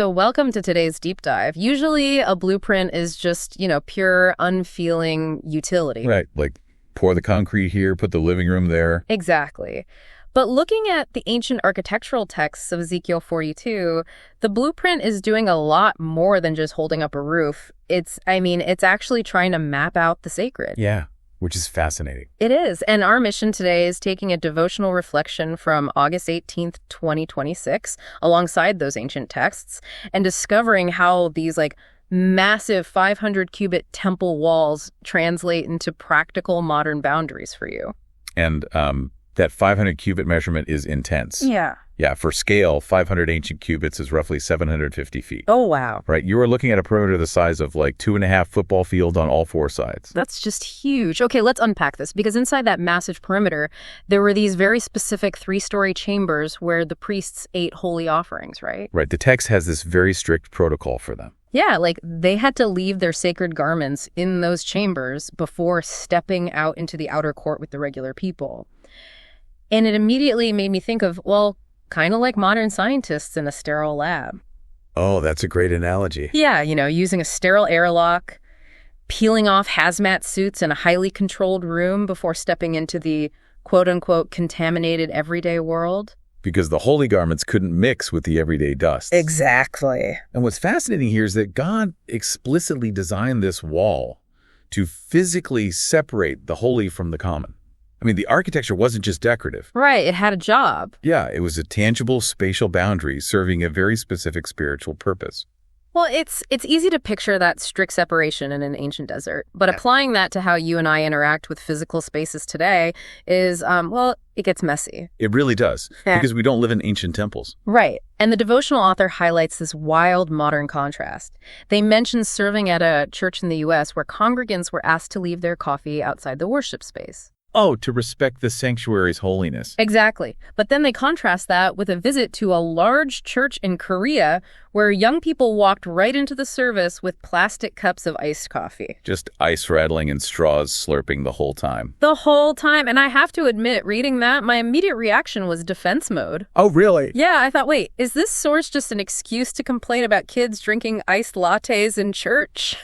So welcome to today's deep dive. Usually a blueprint is just, pure, unfeeling utility. Right, like pour the concrete here, put the living room there. Exactly. But looking at the ancient architectural texts of Ezekiel 42, the blueprint is doing a lot more than just holding up a roof. It's actually trying to map out the sacred. Yeah, which is fascinating. It is. And our mission today is taking a devotional reflection from August 18th, 2026, alongside those ancient texts, and discovering how these massive 500-cubit temple walls translate into practical modern boundaries for you. And that 500-cubit measurement is intense. Yeah. Yeah, for scale, 500 ancient cubits is roughly 750 feet. Oh, wow. Right, you are looking at a perimeter the size of 2.5 football fields on all four sides. That's just huge. Okay, let's unpack this, because inside that massive perimeter, there were these very specific 3-story chambers where the priests ate holy offerings, right? Right, the text has this very strict protocol for them. Yeah, they had to leave their sacred garments in those chambers before stepping out into the outer court with the regular people. And it immediately made me think of, kind of like modern scientists in a sterile lab. Oh, that's a great analogy. Yeah, using a sterile airlock, peeling off hazmat suits in a highly controlled room before stepping into the quote-unquote contaminated everyday world. Because the holy garments couldn't mix with the everyday dust. Exactly. And what's fascinating here is that God explicitly designed this wall to physically separate the holy from the common. The architecture wasn't just decorative. Right, it had a job. Yeah, it was a tangible spatial boundary serving a very specific spiritual purpose. Well, it's easy to picture that strict separation in an ancient desert, but applying that to how you and I interact with physical spaces today is, it gets messy. It really does, because we don't live in ancient temples. Right, and the devotional author highlights this wild modern contrast. They mention serving at a church in the U.S. where congregants were asked to leave their coffee outside the worship space. Oh, to respect the sanctuary's holiness. Exactly. But then they contrast that with a visit to a large church in Korea where young people walked right into the service with plastic cups of iced coffee. Just ice rattling and straws slurping the whole time. The whole time. And I have to admit, reading that, my immediate reaction was defense mode. Oh, really? Yeah, I thought, wait, is this source just an excuse to complain about kids drinking iced lattes in church?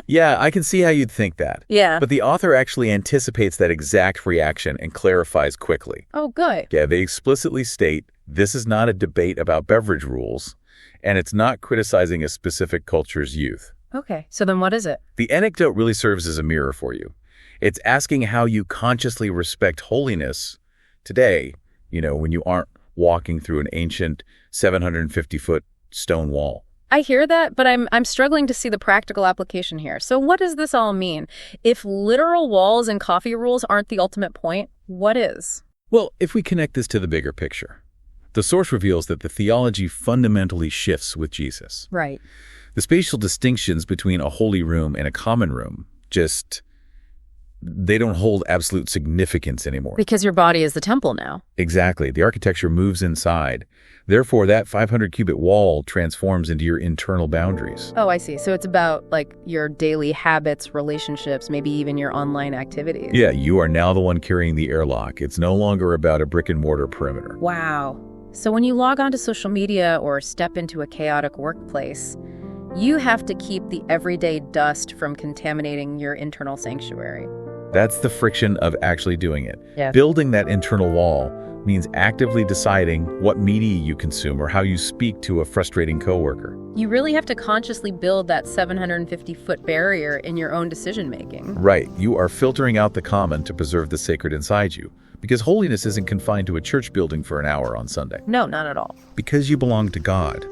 Yeah, I can see how you'd think that. Yeah. But the author actually anticipates that exact reaction and clarifies quickly. Oh, good. Yeah, they explicitly state this is not a debate about beverage rules, and it's not criticizing a specific culture's youth. Okay, so then what is it? The anecdote really serves as a mirror for you. It's asking how you consciously respect holiness today, when you aren't walking through an ancient 750-foot stone wall. I hear that, but I'm struggling to see the practical application here. So what does this all mean? If literal walls and coffee rules aren't the ultimate point, what is? Well, if we connect this to the bigger picture, the source reveals that the theology fundamentally shifts with Jesus. Right. The spatial distinctions between a holy room and a common room they don't hold absolute significance anymore. Because your body is the temple now. Exactly. The architecture moves inside. Therefore, that 500-cubit wall transforms into your internal boundaries. Oh, I see. So it's about your daily habits, relationships, maybe even your online activities. Yeah, you are now the one carrying the airlock. It's no longer about a brick-and-mortar perimeter. Wow. So when you log onto social media or step into a chaotic workplace, you have to keep the everyday dust from contaminating your internal sanctuary. That's the friction of actually doing it. Yeah. Building that internal wall means actively deciding what media you consume or how you speak to a frustrating coworker. You really have to consciously build that 750-foot barrier in your own decision-making. Right. You are filtering out the common to preserve the sacred inside you. Because holiness isn't confined to a church building for an hour on Sunday. No, not at all. Because you belong to God.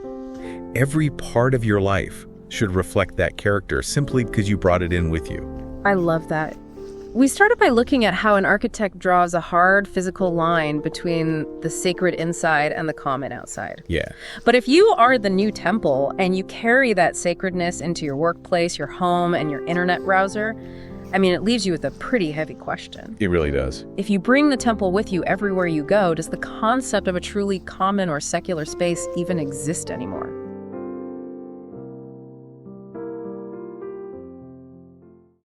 Every part of your life should reflect that character simply because you brought it in with you. I love that. We started by looking at how an architect draws a hard physical line between the sacred inside and the common outside. Yeah. But if you are the new temple and you carry that sacredness into your workplace, your home, and your internet browser, it leaves you with a pretty heavy question. It really does. If you bring the temple with you everywhere you go, does the concept of a truly common or secular space even exist anymore?